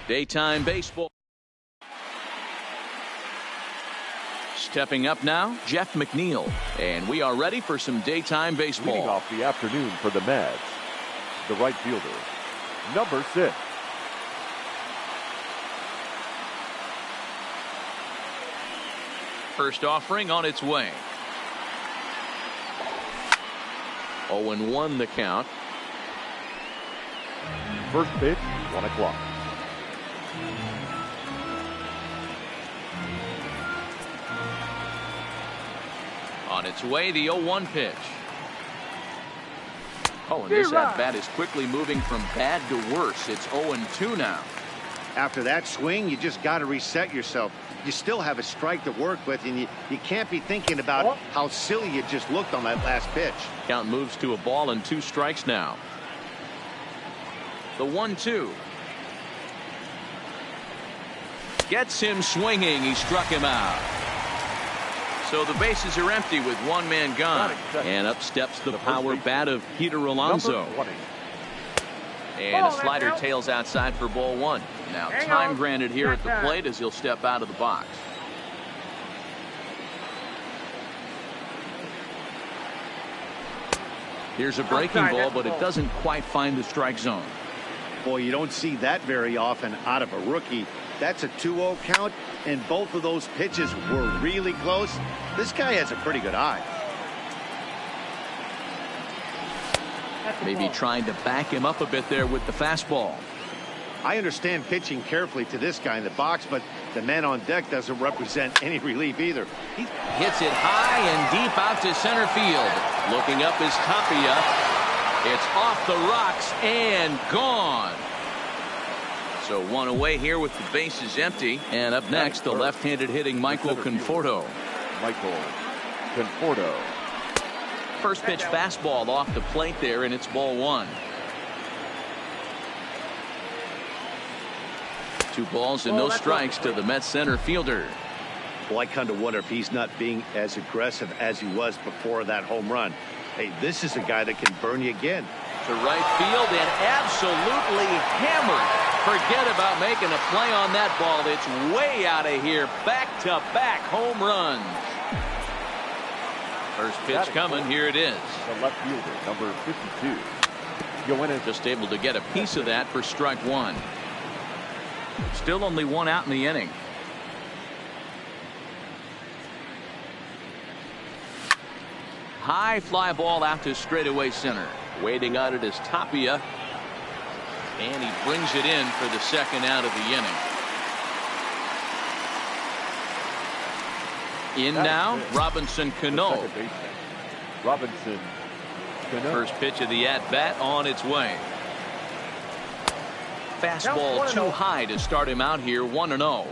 Daytime baseball. Stepping up now, Jeff McNeil. And we are ready for some daytime baseball. Leading off the afternoon for the Mets, the right fielder, number 6. First offering on its way. 0-1 the count. First pitch, 1 o'clock. On its way, the 0-1 pitch. Oh, and this at-bat is quickly moving from bad to worse. It's 0-2 now. After that swing, you just got to reset yourself. You still have a strike to work with, and you can't be thinking about how silly you just looked on that last pitch. Count moves to a ball and 2 strikes now. The 1-2. Gets him swinging. He struck him out. So the bases are empty with 1 man gone. And up steps the power bat of Peter Alonso. And a slider tails outside for ball 1. Now time granted here at the plate as he'll step out of the box. Here's a breaking ball, but it doesn't quite find the strike zone. Boy, you don't see that very often out of a rookie. That's a 2-0 count, and both of those pitches were really close. This guy has a pretty good eye. Maybe trying to back him up a bit there with the fastball. I understand pitching carefully to this guy in the box, but the man on deck doesn't represent any relief either. He hits it high and deep out to center field. Looking up is Tapia. It's off the rocks and gone. So 1 away here with the bases empty. And up next, the left-handed hitting Michael Conforto. Michael Conforto. First pitch fastball off the plate there, and it's ball 1. 2 balls and no strikes to the Mets center fielder. Well, I kind of wonder if he's not being as aggressive as he was before that home run. Hey, this is a guy that can burn you again. To right field and absolutely hammered. Forget about making a play on that ball. It's way out of here. Back-to-back home runs. First pitch coming. Here it is. The left fielder, number 52. Joanna just able to get a piece of that for strike 1. Still only 1 out in the inning. High fly ball out to straightaway center. Waiting on it is Tapia. And he brings it in for the second out of the inning. In now, Robinson Cano. Robinson Cano. First pitch of the at-bat on its way. Fastball too high to start him out here, 1-0.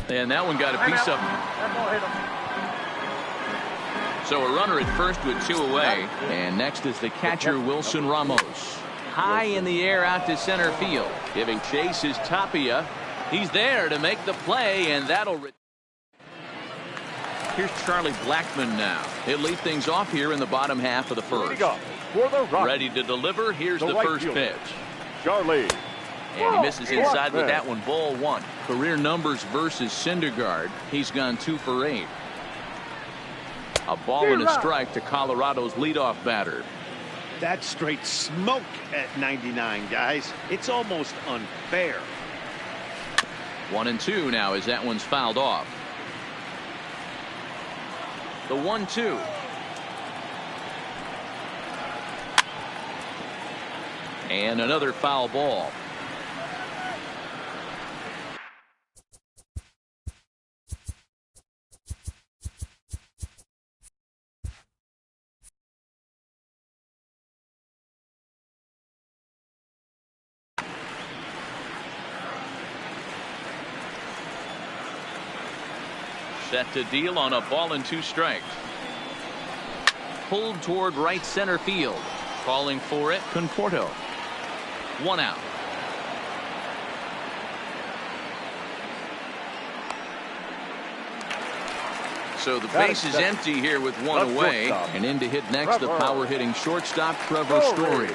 And that one got a piece of him. So a runner at first with 2 away. And next is the catcher, Wilson Ramos. High in the air out to center field. Giving chase is Tapia. He's there to make the play, and that'll... Here's Charlie Blackmon now. He'll lead things off here in the bottom half of the first. Ready to deliver. Here's the first pitch. Charlie. And he misses inside with that one. Ball 1. Career numbers versus Syndergaard. He's gone 2 for 8. A ball and a strike to Colorado's leadoff batter. That's straight smoke at 99, guys. It's almost unfair. 1-2 now as that one's fouled off. The 1-2. And another foul ball. Set to deal on a ball and 2 strikes. Pulled toward right center field. Calling for it, Conforto. 1 out. So the base is empty here with one away. And in to hit next, the power hitting shortstop, Trevor Story.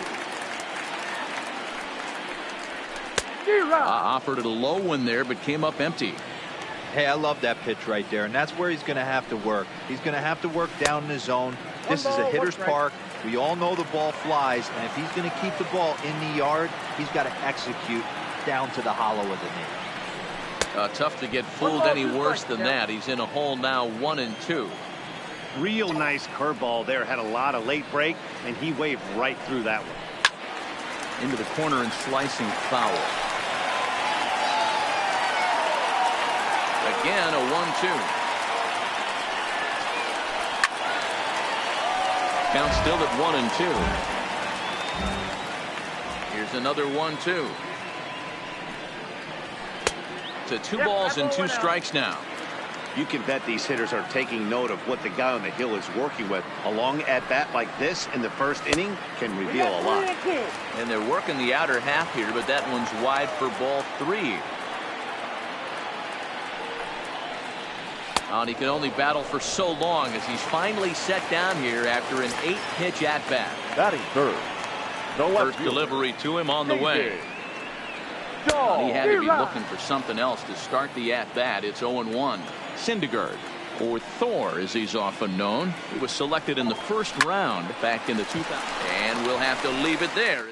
Offered it a low one there, but came up empty. Hey, I love that pitch right there, and that's where he's going to have to work. He's going to have to work down in his zone. This is a hitter's park. We all know the ball flies, and if he's going to keep the ball in the yard, he's got to execute down to the hollow of the knee. Tough to get fooled any worse than that. He's in a hole now, 1-2. Real nice curveball there. Had a lot of late break, and he waved right through that one. Into the corner and slicing foul. Again, a 1-2. Count still at 1-2. Here's another 1-2. To 2 balls and 2 strikes now. You can bet these hitters are taking note of what the guy on the hill is working with. A long at bat like this in the first inning can reveal a lot. And they're working the outer half here, but that one's wide for ball 3. And he can only battle for so long as he's finally set down here after an 8-pitch at bat. Batting third. First delivery to him on the way. He had to be looking for something else to start the at bat. It's 0-1. Syndergaard, or Thor as he's often known. He was selected in the first round back in the 2000s. And we'll have to leave it there.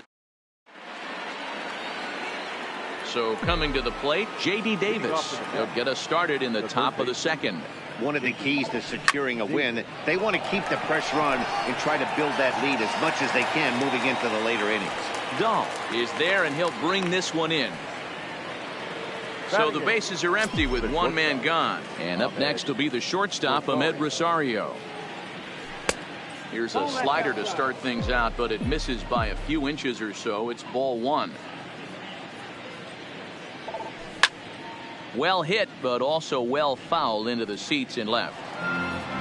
So coming to the plate, J.D. Davis. He'll get us started in the top of the second. One of the keys to securing a win, they want to keep the pressure on and try to build that lead as much as they can moving into the later innings. Dahl is there, and he'll bring this one in. So the bases are empty with one man gone. And up next will be the shortstop, Ahmed Rosario. Here's a slider to start things out, but it misses by a few inches or so. It's ball 1. Well hit, but also well fouled into the seats in left.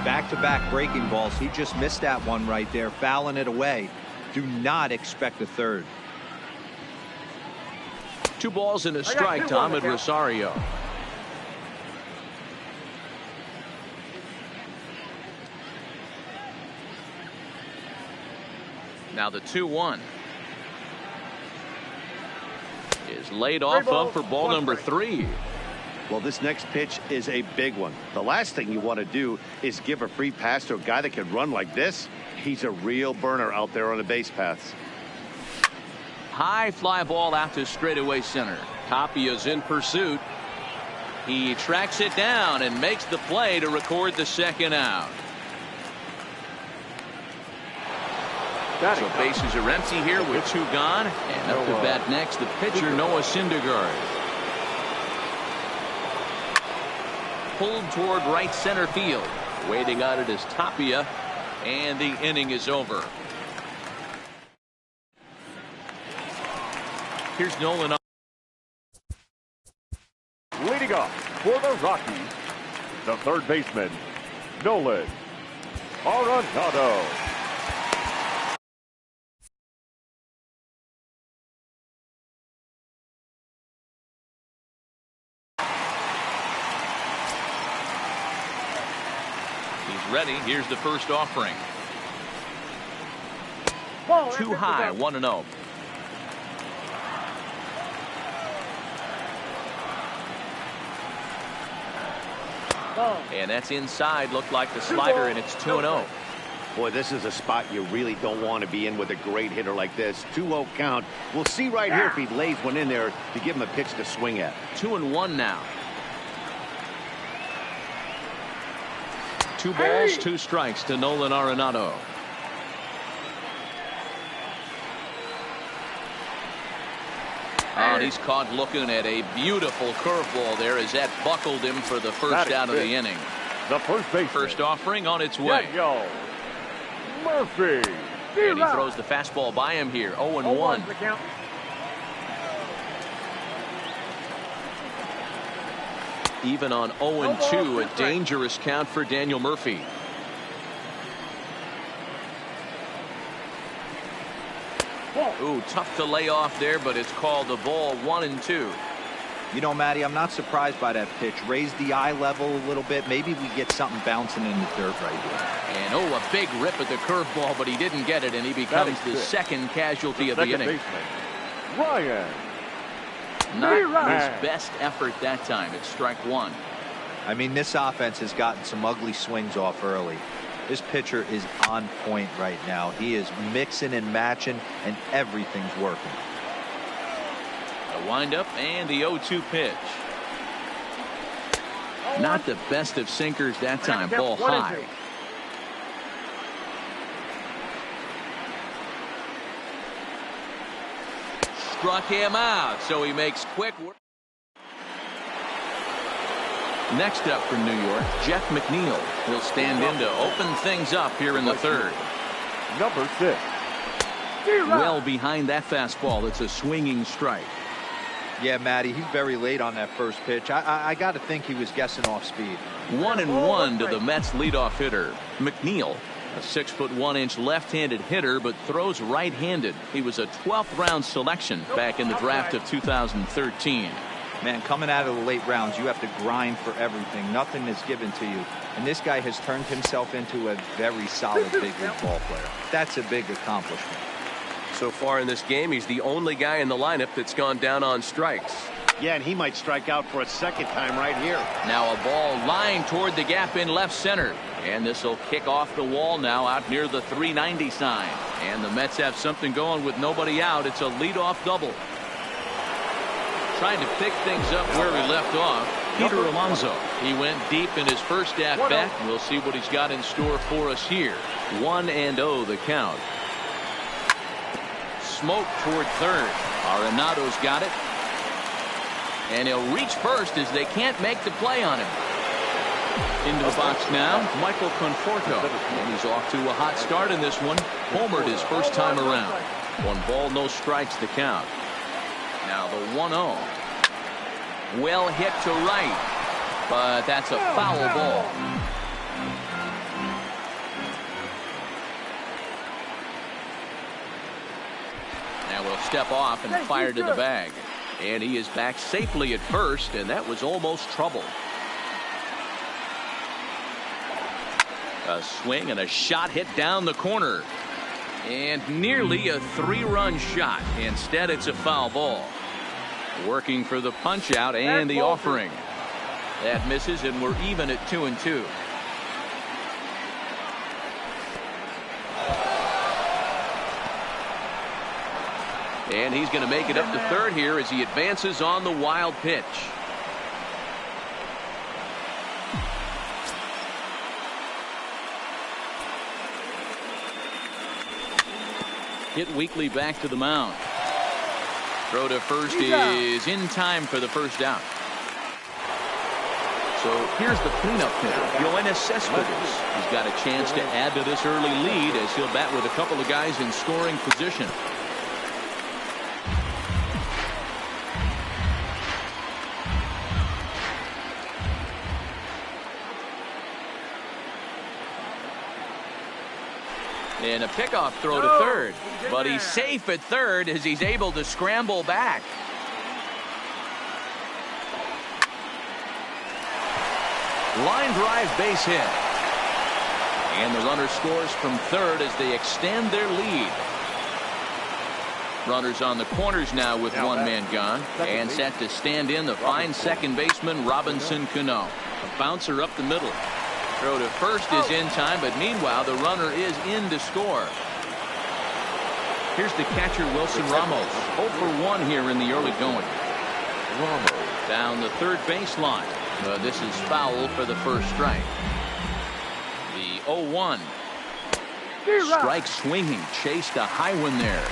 Back-to-back breaking balls. He just missed that one right there, fouling it away. Do not expect a third. 2 balls and a strike to Ahmed Rosario. Now the 2-1 is laid off of for ball number 3. Well, this next pitch is a big one. The last thing you want to do is give a free pass to a guy that can run like this. He's a real burner out there on the base paths. High fly ball out to straightaway center. Tapia's in pursuit. He tracks it down and makes the play to record the second out. So bases are empty here with 2 gone. And up to bat next, the pitcher, Noah Syndergaard. Pulled toward right center field. Waiting on it is Tapia. And the inning is over. Here's Nolan. Leading off for the Rockies, the third baseman, Nolan Arenado. He's ready. Here's the first offering. Too high, 1-0. And that's inside. Looked like the slider, and it's 2-0. Boy, this is a spot you really don't want to be in with a great hitter like this. 2-0 count. We'll see right here if he lays one in there to give him a pitch to swing at. 2-1 now. 2 balls, 2 strikes to Nolan Arenado. And he's caught looking at a beautiful curveball there as that buckled him for the first out of the inning. The first offering on its way. Murphy. And he throws the fastball by him here. 0-1. Even on 0-2, a dangerous count for Daniel Murphy. Ooh, tough to lay off there, but it's called the ball. 1-2. You know, Matty, I'm not surprised by that pitch. Raise the eye level a little bit. Maybe we get something bouncing in the dirt right here. And a big rip at the curveball, but he didn't get it, and he becomes the second casualty of the inning. Baseman, Ryan. Not his best effort that time. It's strike one. I mean, this offense has gotten some ugly swings off early. This pitcher is on point right now. He is mixing and matching, and everything's working. The windup and the 0-2 pitch. Not the best of sinkers that time. Ball high. Struck him out, so he makes quick work. Next up from New York, Jeff McNeil will stand in to open things up here in the third. Number 6. Well behind that fastball. It's a swinging strike. Yeah, Matty, he's very late on that first pitch. I got to think he was guessing off speed. 1-1 to the Mets leadoff hitter. McNeil, a 6'1" left-handed hitter, but throws right-handed. He was a 12th round selection back in the draft of 2013. Man, coming out of the late rounds, you have to grind for everything. Nothing is given to you. And this guy has turned himself into a very solid big league ball player. That's a big accomplishment. So far in this game, he's the only guy in the lineup that's gone down on strikes. Yeah, and he might strike out for a second time right here. Now a ball lined toward the gap in left center. And this will kick off the wall now out near the 390 sign. And the Mets have something going with nobody out. It's a leadoff double. Trying to pick things up where he left off, Peter Alonso. He went deep in his first at-bat. We'll see what he's got in store for us here. 1-0 the count. Smoke toward third. Arenado's got it. And he'll reach first as they can't make the play on him. Into the box now, Michael Conforto. And he's off to a hot start in this one. Homered his first time around. 1 ball, no strikes to count. Now the 1-0. Well hit to right. But that's a foul ball. Now we'll step off and fire to the bag. And he is back safely at first, and that was almost trouble. A swing and a shot hit down the corner. And nearly a 3-run shot. Instead, it's a foul ball. Working for the punch out and the offering. That misses, and we're even at 2-2. And he's going to make it up to third here as he advances on the wild pitch. Hit weakly back to the mound. Throw to first is in time for the first out. So here's the cleanup hitter, Yoenis Cespedes. He's got a chance to add to this early lead as he'll bat with a couple of guys in scoring position. And a pickoff throw to third, but he's safe at third as he's able to scramble back. Line drive base hit. And the runner scores from third as they extend their lead. Runners on the corners now with one man gone. And set to stand in the fine second baseman Robinson Cano. A bouncer up the middle. Throw to first is in time, but meanwhile the runner is in to score. Here's the catcher Wilson Ramos. 0 for 1 here in the early going. Ramos down the third baseline. This is foul for the first strike. The 0-1. Strike swinging, chased a high one there.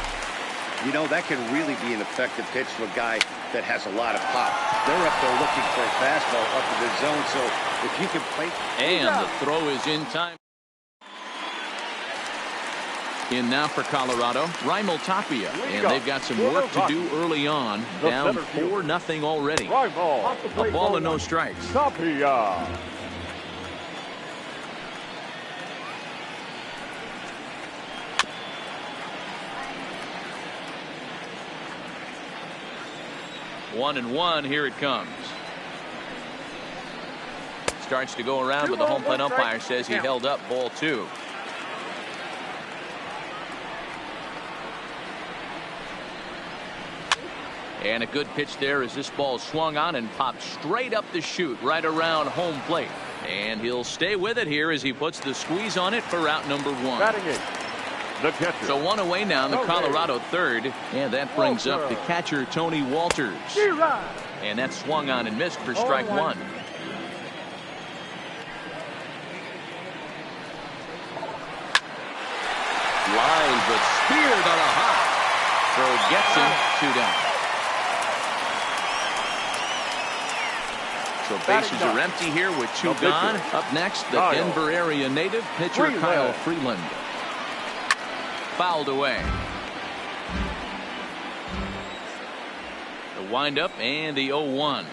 You know, that can really be an effective pitch to a guy that has a lot of pop. They're up there looking for a fastball up in the zone, so if you can play. And the throw is in time. In now for Colorado, Raimel Tapia. And they've got some work to do early on. Down 4-0 already. A ball and no strikes. Tapia. 1-1. Here it comes. Starts to go around, but the home plate umpire says he held up ball 2. And a good pitch there as this ball swung on and popped straight up the chute right around home plate. And he'll stay with it here as he puts the squeeze on it for out number 1. Batting it, the catcher. So 1 away now in the Colorado third. And that brings up the catcher, Tony Walters. And that swung on and missed for strike 1. Line, but speared on a hop. So gets him 2 down. So bases are empty here with 2 gone. Up next, the Denver area native pitcher Kyle Freeland. Fouled away. The windup and the 0-1.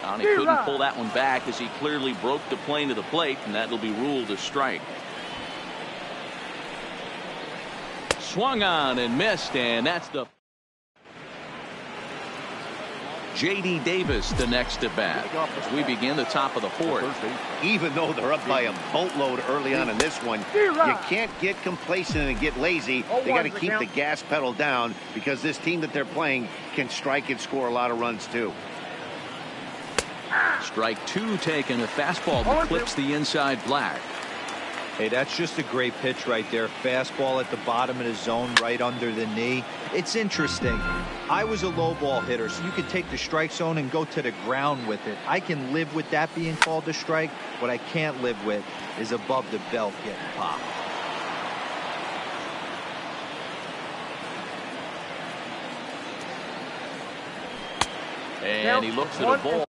And he couldn't pull that one back as he clearly broke the plane to the plate, and that'll be ruled a strike. Swung on and missed, and that's the J.D. Davis the next at bat as we begin the top of the 4th. Even though they're up by a boatload early on in this one, you can't get complacent and get lazy. They got to keep the gas pedal down because this team that they're playing can strike and score a lot of runs too. Strike 2 taken. A fastball that clips the inside black. Hey, that's just a great pitch right there. Fastball at the bottom of the zone, right under the knee. It's interesting. I was a low ball hitter, so you could take the strike zone and go to the ground with it. I can live with that being called a strike. What I can't live with is above the belt getting popped. And he looks at a ball.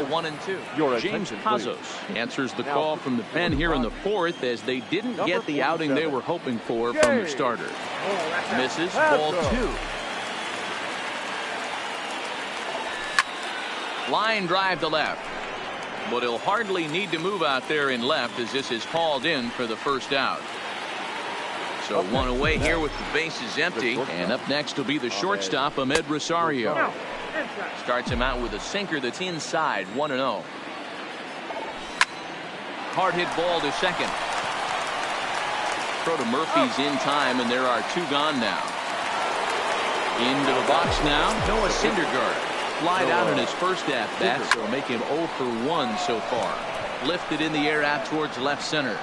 One and 2. James Pazos answers the call from the pen here in the 4th as they didn't get the outing they were hoping for from the starter. Misses, ball 2. Line drive to left, but he'll hardly need to move out there in left as this is hauled in for the first out. So 1 away here with the bases empty, and up next will be the shortstop, Ahmed Rosario. Starts him out with a sinker that's inside. 1-0. Hard hit ball to second. Throw to Murphy's in time, and there are 2 gone now. Into the box now, Noah Syndergaard. Flied out in his first at bat, so make him 0 for 1 so far. Lifted in the air out towards left center.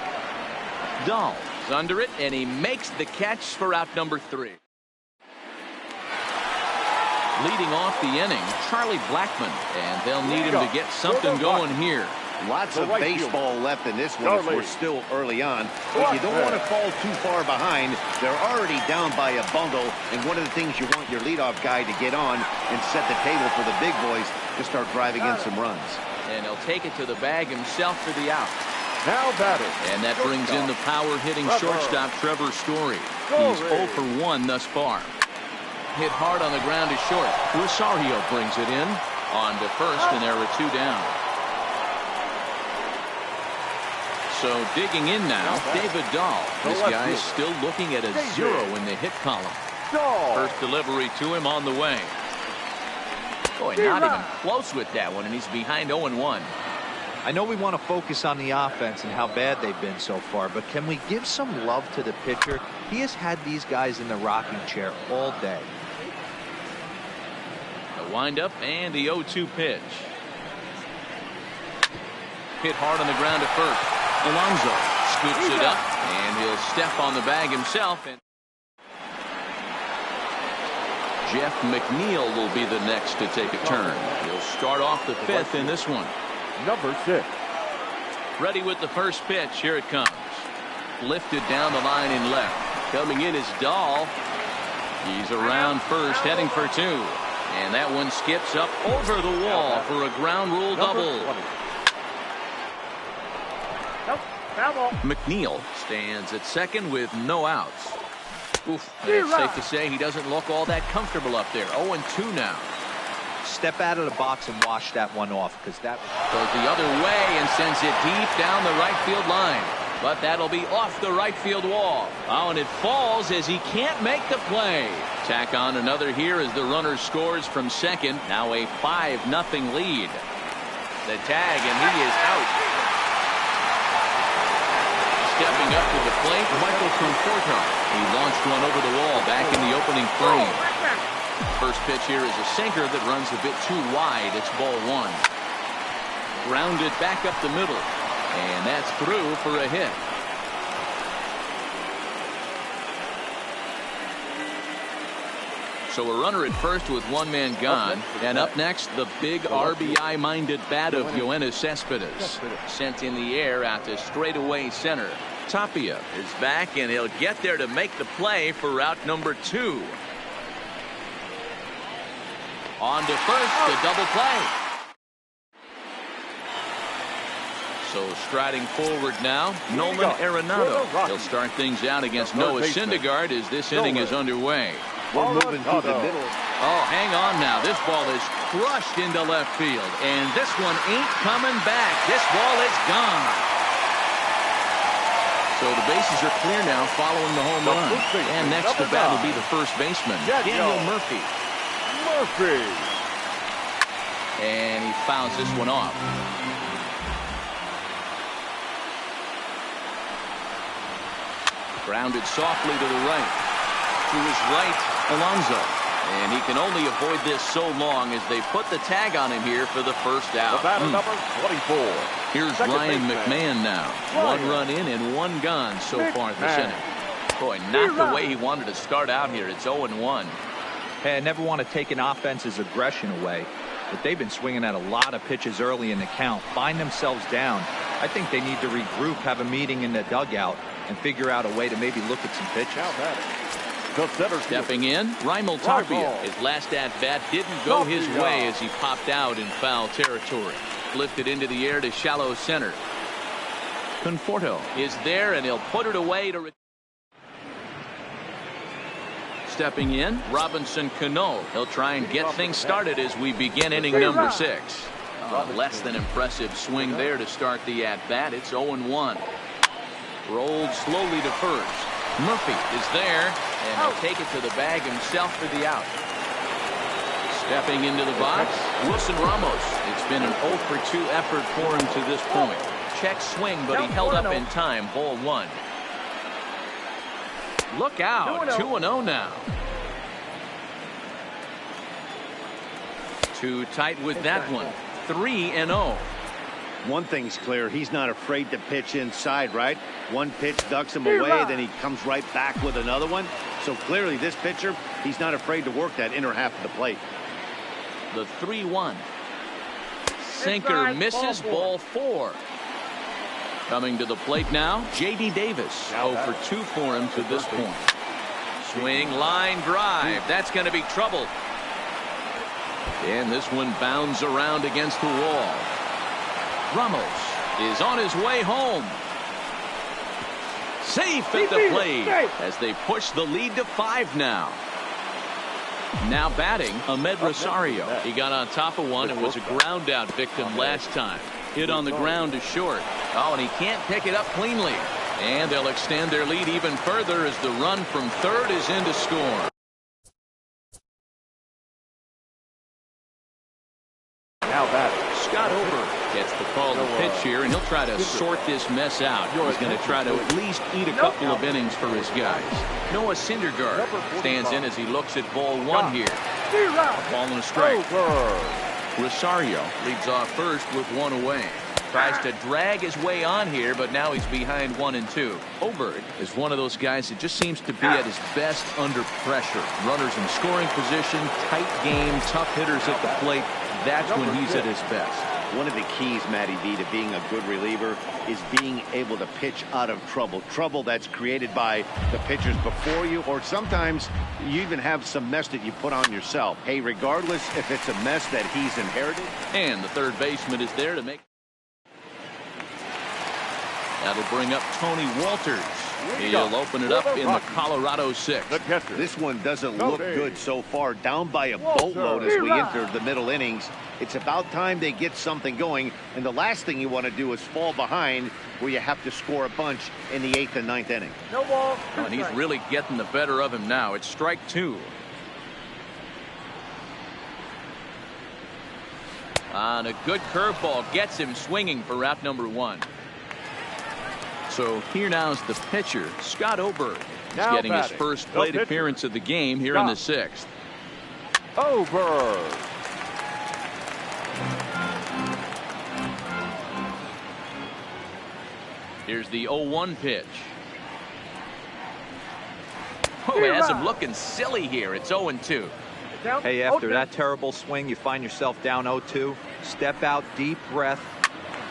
Dahl is under it, and he makes the catch for out number 3. Leading off the inning, Charlie Blackmon, and they'll need him to get something going here. Lots of baseball left in this one if we're still early on. But you don't want to fall too far behind. They're already down by a bundle, and one of the things you want your leadoff guy to get on and set the table for the big boys to start driving in some runs. And he'll take it to the bag himself for the out. Now batting. And that brings in the power-hitting shortstop Trevor Story. He's 0 for 1 thus far. Hit hard on the ground to short. Rosario brings it in on to first, and there are 2 down. So digging in now, David Dahl. This guy is still looking at a 0 in the hit column. First delivery to him on the way. Boy, not even close with that one, and he's behind 0-1. I know we want to focus on the offense and how bad they've been so far, but can we give some love to the pitcher? He has had these guys in the rocking chair all day. The windup and the 0-2 pitch. Hit hard on the ground at first. Alonso scoops it up, and he'll step on the bag himself. And Jeff McNeil will be the next to take a turn. He'll start off the 5th in this one. Number 6. Ready with the first pitch. Here it comes. Lifted down the line in left. Coming in is Dahl. He's around first, heading for 2. And that one skips up over the wall for a ground rule double. McNeil stands at second with no outs. Oof, it's safe to say he doesn't look all that comfortable up there. 0-2 now. Step out of the box and wash that one off, because that goes the other way and sends it deep down the right field line. But that'll be off the right field wall. Oh, and it falls as he can't make the play. Tack on another here as the runner scores from second. Now a 5-0 lead. The tag, and he is out. Stepping up to the plate, Michael Conforto. He launched one over the wall back in the opening frame. First pitch here is a sinker that runs a bit too wide. It's ball one. Grounded back up the middle. And that's through for a hit. So a runner at first with one man gone. And up next, the big RBI-minded bat of Yoenis Cespedes. Sent in the air out to straightaway center. Tapia is back, and he'll get there to make the play for route number 2. On to first, the double play. So striding forward now, Nolan Arenado. He'll start things out against Noah Syndergaard as this inning is underway. We're moving through the middle. Oh, hang on now. This ball is crushed into left field, and this one ain't coming back. This ball is gone. So the bases are clear now following the home run. And next to bat will be the first baseman, Daniel Murphy. And he fouls this one off. Grounded softly to the right. To his right, Alonso. And he can only avoid this so long as they put the tag on him here for the first out. The batter number 24. Here's Ryan McMahon now. One run in and one gone so far this inning. Boy, not the way he wanted to start out here. It's 0-1. Hey, I never want to take an offense's aggression away, but they've been swinging at a lot of pitches early in the count. Find themselves down. I think they need to regroup, have a meeting in the dugout, and figure out a way to maybe look at some pitches. Stepping in, Raimel Tapia. His last at-bat didn't go his way as he popped out in foul territory. Lifted into the air to shallow center. Conforto is there, and he'll put it away to... Stepping in, Robinson Cano. He'll try and get things started as we begin inning number 6. Less than impressive swing there to start the at-bat. It's 0-1. Rolled slowly to first. Murphy is there, and he'll take it to the bag himself for the out. Stepping into the box, Wilson Ramos. It's been an 0 for 2 effort for him to this point. Check swing, but he held up in time. Ball 1. Look out. 2-0 now. Too tight with that one. 3-0. One thing's clear, he's not afraid to pitch inside, right? One pitch ducks him away, then he comes right back with another one. So clearly this pitcher, he's not afraid to work that inner half of the plate. The 3-1. Sinker misses, ball 4. Coming to the plate now, J.D. Davis. 0 for 2 for him to this point. Swing, line drive. That's going to be trouble. And this one bounds around against the wall. Ramos is on his way home. Safe at the plate as they push the lead to 5 now. Now batting, Ahmed Rosario. He got on top of one and was a ground out victim last time. Hit on the ground to short. Oh, and he can't pick it up cleanly. And they'll extend their lead even further as the run from third is in to score. Now batting, Scott Over gets the call to pitch here, and he'll try to sort this mess out. He's going to try to at least eat a couple of innings for his guys. Noah Syndergaard stands in as he looks at ball 1 here. A ball and a strike. Rosario leads off first with 1 away. Tries to drag his way on here, but now he's behind 1 and 2. Oberg is one of those guys that just seems to be at his best under pressure. Runners in scoring position, tight game, tough hitters at the plate. That's when he's at his best. One of the keys, Matty V, to being a good reliever is being able to pitch out of trouble. Trouble that's created by the pitchers before you, or sometimes you even have some mess that you put on yourself. Hey, regardless if it's a mess that he's inherited. And the third baseman is there to make. That'll bring up Tony Walters. He'll open it up in the Colorado 6. This one doesn't look good so far. Down by a boatload as we enter the middle innings. It's about time they get something going. And the last thing you want to do is fall behind where you have to score a bunch in the 8th and 9th inning. No ball. And he's really getting the better of him now. It's strike 2. On a good curveball gets him swinging for out number 1. So here now is the pitcher, Scott Oberg. He's getting his first plate appearance of the game here in the 6th. Oberg. Here's the 0-1 pitch. Oh, it has him looking silly here. It's 0-2. Hey, after that terrible swing, you find yourself down 0-2. Step out, deep breath,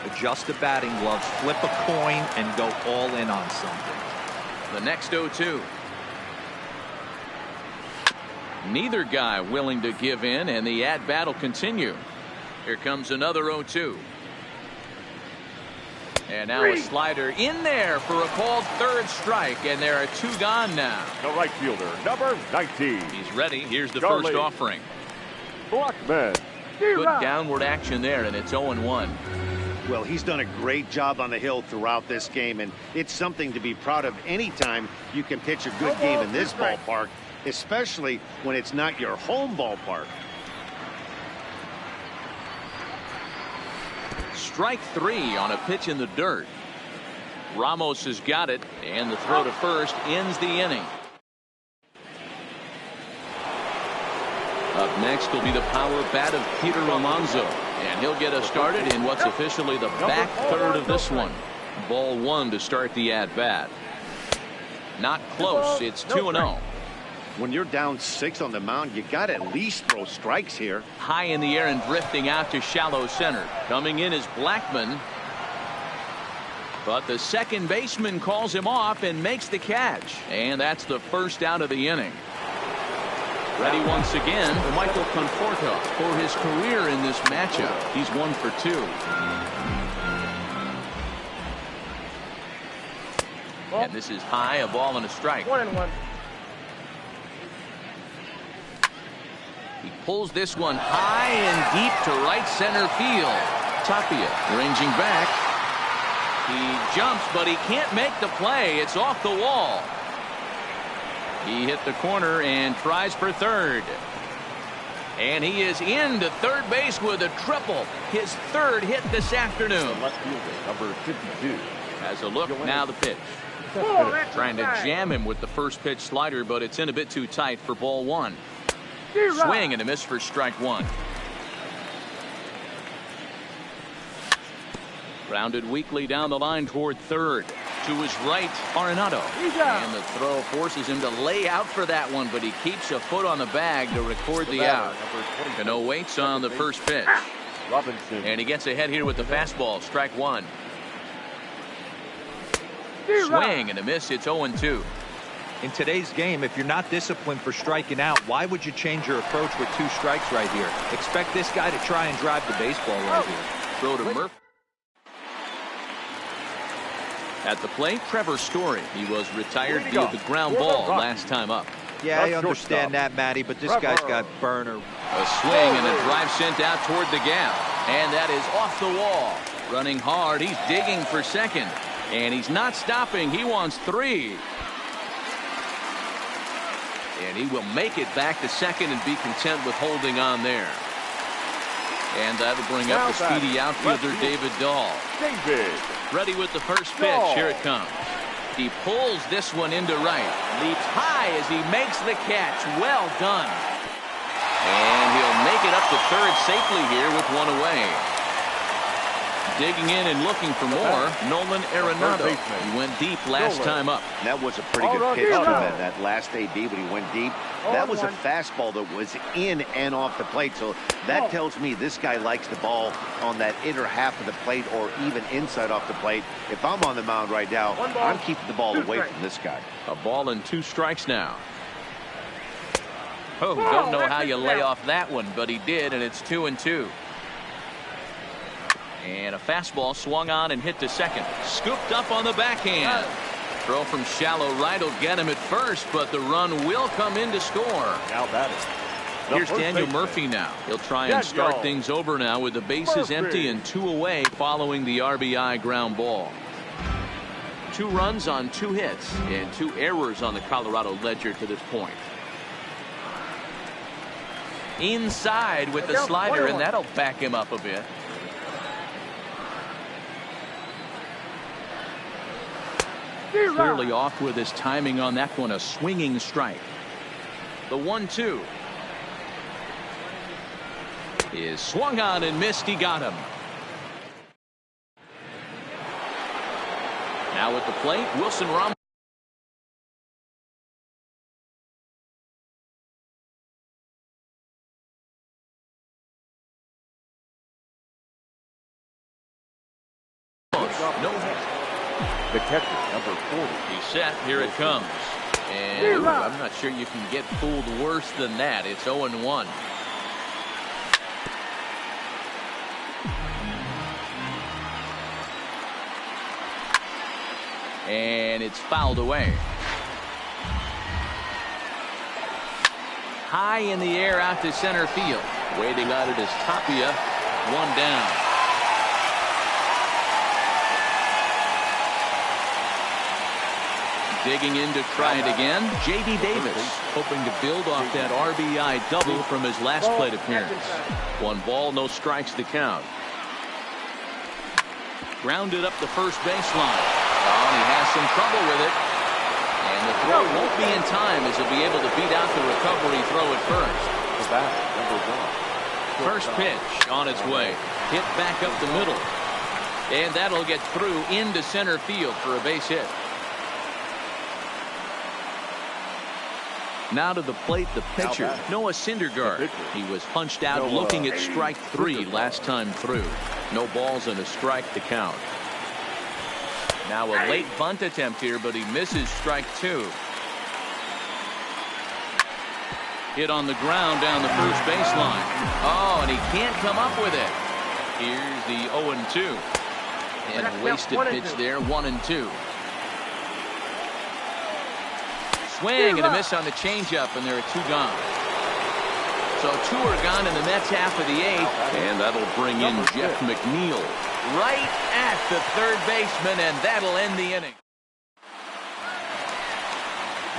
adjust the batting gloves, flip a coin, and go all in on something. The next 0-2. Neither guy willing to give in, and the at-bat will continue. Here comes another 0-2. And now a slider in there for a called third strike, and there are 2 gone now. The right fielder, number 19. He's ready. Here's the first offering. Blackman. Good downward action there, and it's 0-1. Well, he's done a great job on the hill throughout this game, and it's something to be proud of anytime you can pitch a good game in this ballpark, especially when it's not your home ballpark. Strike 3 on a pitch in the dirt. Ramos has got it, and the throw to first ends the inning. Up next will be the power bat of Peter Alonso, and he'll get us started in what's officially the back third of this one. Ball 1 to start the at-bat. Not close. It's 2-0. When you're down 6 on the mound, you got to at least throw strikes here. High in the air and drifting out to shallow center. Coming in is Blackman. But the second baseman calls him off and makes the catch. And that's the first out of the inning. Ready once again, Michael Conforto for his career in this matchup. He's 1 for 2. And this is high, a ball and a strike. 1-1. He pulls this one high and deep to right center field. Tapia ranging back. He jumps, but he can't make the play. It's off the wall. He hit the corner and tries for third. And he is into third base with a triple. His third hit this afternoon. Left fielder, number 52. Has a look, now the pitch. Trying to jam him with the first pitch slider, but it's in a bit too tight for ball 1. Swing and a miss for strike 1. Grounded weakly down the line toward third. To his right, Arenado. And the throw forces him to lay out for that one, but he keeps a foot on the bag to record the out. Cano waits on the first pitch. Robinson. And he gets ahead here with the fastball. Strike 1. Swing and a miss. It's 0-2. In today's game, if you're not disciplined for striking out, why would you change your approach with 2 strikes right here? Expect this guy to try and drive the baseball right here. Throw to Murphy. At the plate, Trevor Story. He was retired via the ground ball last time up. Yeah, I understand that, Matty, but this guy's got burner. A swing and a drive sent out toward the gap. And that is off the wall. Running hard. He's digging for second. And he's not stopping. He wants 3. And he will make it back to second and be content with holding on there. And that'll bring up the speedy outfielder, David Dahl. Ready with the first pitch. Here it comes. He pulls this one into right. Leaps high as he makes the catch. Well done. And he'll make it up to third safely here with 1 away. Digging in and looking for more, Nolan Arenado. He went deep last time up. That was a pretty good pitch to him that last AB when he went deep. That was a fastball that was in and off the plate. So that tells me this guy likes the ball on that inner half of the plate or even inside off the plate. If I'm on the mound right now, I'm keeping the ball away from this guy. A ball and 2 strikes now. Oh, don't know how you lay off that one, but he did, and it's 2-2. And a fastball swung on and hit to second. Scooped up on the backhand. Throw from shallow right will get him at first, but the run will come in to score. Now batting. Here's Daniel Murphy now. He'll try and start things over now with the bases empty and 2 away following the RBI ground ball. 2 runs on 2 hits and 2 errors on the Colorado ledger to this point. Inside with the slider, and that'll back him up a bit. Clearly off with his timing on that one. A swinging strike. The 1-2 is swung on and missed. He got him. Now at the plate, Wilson Ramos. No hit. The catcher, number 40. He's set. Here it comes. And I'm not sure you can get fooled worse than that. It's 0-1. And it's fouled away. High in the air out to center field. Waiting on it is Tapia. 1 down. Digging in to try it again. J.D. Davis hoping to build off that RBI double from his last plate appearance. 1 ball, no strikes to count. Grounded up the first baseline. Oh, and he has some trouble with it. And the throw won't be in time as he'll be able to beat out the recovery throw at first. The bat, number 1. First pitch on its way. Hit back up the middle. And that'll get through into center field for a base hit. Now to the plate, the pitcher, Noah Syndergaard. He was punched out looking at strike 3 last time through. No balls and a strike to count. Now a late bunt attempt here, but he misses strike 2. Hit on the ground down the first baseline. Oh, and he can't come up with it. Here's the 0-2. And a wasted pitch there, 1-2. Swing and a miss on the changeup, and there are 2 gone. So 2 are gone in the Mets half of the 8th, and that'll bring in Jeff McNeil right at the third baseman, and that'll end the inning.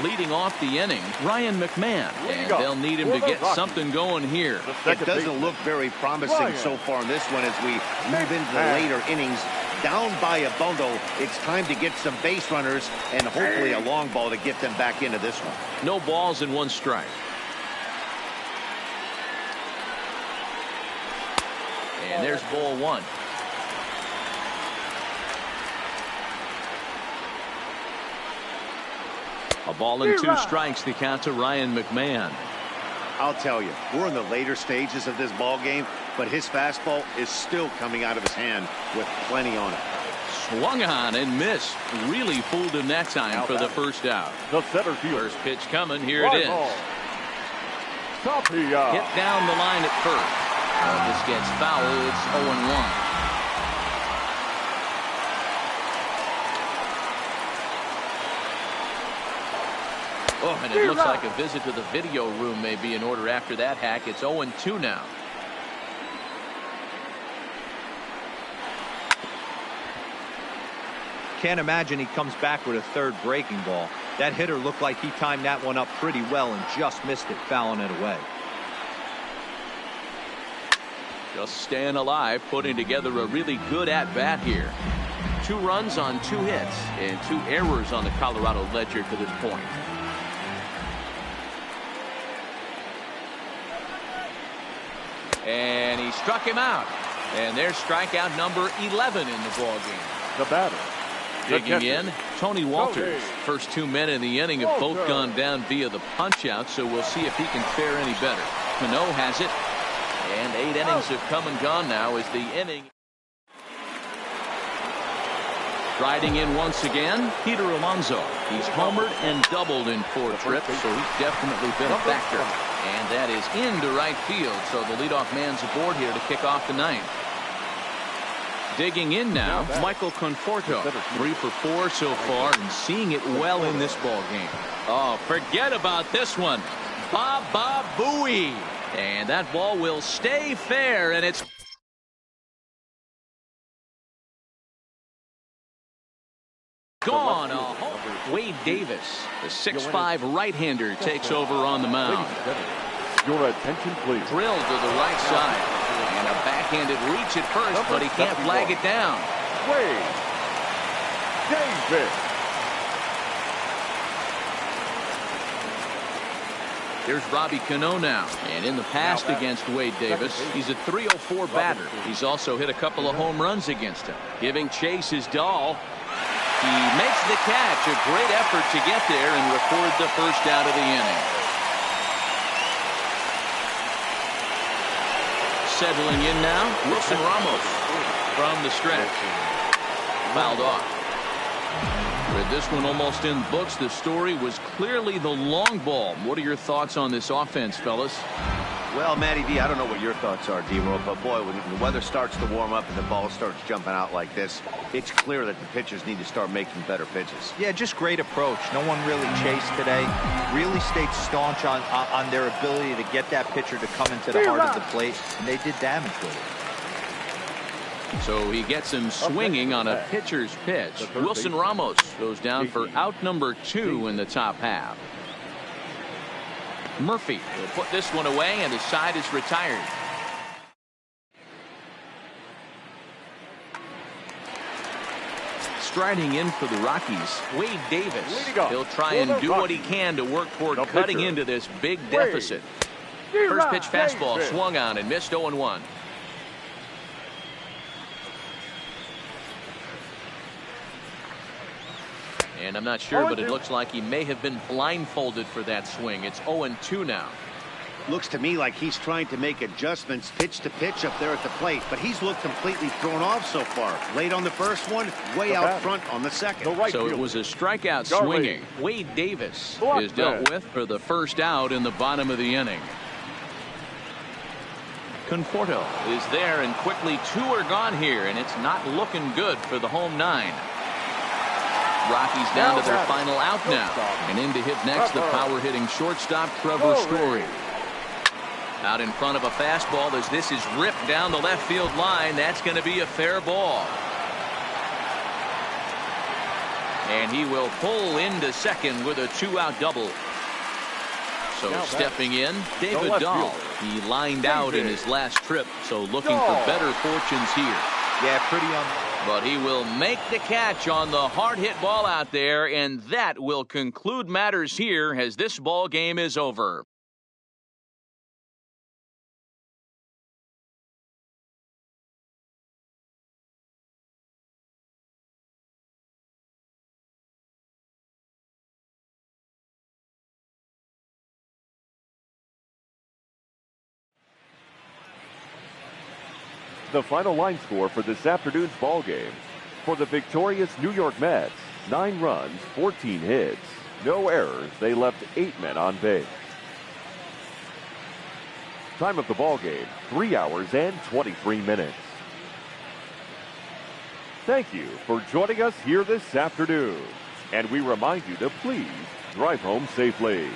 Leading off the inning, Ryan McMahon, and they'll need him to get something going here. It doesn't look very promising so far in this one as we move into the later innings. Down by a bundle, it's time to get some base runners and hopefully a long ball to get them back into this one. No balls and 1 strike. And there's ball 1. A ball and 2 strikes to count to Ryan McMahon. I'll tell you, we're in the later stages of this ball game, but his fastball is still coming out of his hand with plenty on it. Swung on and missed. Really fooled him that time for the first out. The center field. First pitch coming. Here it is. Tapia. Hit down the line at first. This gets foul. It's 0-1. Oh, and it looks like a visit to the video room may be in order after that hack. It's 0-2 now. Can't imagine he comes back with a third breaking ball. That hitter looked like he timed that one up pretty well and just missed it, fouling it away. Just staying alive, putting together a really good at-bat here. 2 runs on 2 hits and 2 errors on the Colorado ledger to this point. And he struck him out. And there's strikeout number 11 in the ballgame. The batter. Digging in, Tony Walters. First 2 men in the inning have both gone down via the punch-out, so we'll see if he can fare any better. Cano has it. And 8 innings have come and gone now as the inning. Riding in once again, Peter Alonso. He's homered and doubled in 4 trips, so he's definitely been a factor. And that is into right field, so the leadoff man's aboard here to kick off the 9th. Digging in now, Michael Conforto. 3 for 4 so far and seeing it well in this ball game. Oh, forget about this one. Baba Booey. And that ball will stay fair, and it's gone. Wade Davis, the 6'5" right-hander, takes over on the mound. Your attention, please. Drilled to the right side. And a backhanded reach at first, but he can't flag it down. Wade Davis. Here's Robbie Cano now. And in the past against Wade Davis, he's a .304 batter. He's also hit a couple of home runs against him. Giving chase is Dahl. He makes the catch. A great effort to get there and record the first out of the inning. Settling in now, Wilson Ramos from the stretch. Fouled off. With this one almost in books, the story was clearly the long ball. What are your thoughts on this offense, fellas? Well, Matty V, I don't know what your thoughts are, D-Roll, but boy, when the weather starts to warm up and the ball starts jumping out like this, it's clear that the pitchers need to start making better pitches. Yeah, just great approach. No one really chased today. Really stayed staunch on their ability to get that pitcher to come into the heart of the plate, and they did damage with it. So he gets him swinging on a pitcher's pitch. Wilson Ramos goes down for out number 2 in the top half. Murphy will put this one away, and the side is retired. Striding in for the Rockies, Wade Davis. He'll try and do what he can to work toward cutting into this big deficit. First pitch fastball swung on and missed 0-1. And I'm not sure, but it looks like he may have been blindfolded for that swing. It's 0-2 now. Looks to me like he's trying to make adjustments pitch to pitch up there at the plate, but he's looked completely thrown off so far. Late on the first one, way out front on the second. So it was a strikeout swinging. Wade Davis is dealt with for the first out in the bottom of the inning. Conforto is there, and quickly 2 are gone here, and it's not looking good for the home 9. Rockies down to their final out now. And in to hit next, the power-hitting shortstop, Trevor Story. Out in front of a fastball as this is ripped down the left field line. That's going to be a fair ball. And he will pull into second with a 2-out double. So stepping in, David Dahl. He lined out in his last trip, so looking for better fortunes here. Yeah, pretty But he will make the catch on the hard-hit ball out there, and that will conclude matters here as this ball game is over. The final line score for this afternoon's ball game. For the victorious New York Mets, 9 runs, 14 hits, no errors. They left 8 men on base. Time of the ball game, 3 hours and 23 minutes. Thank you for joining us here this afternoon. And we remind you to please drive home safely.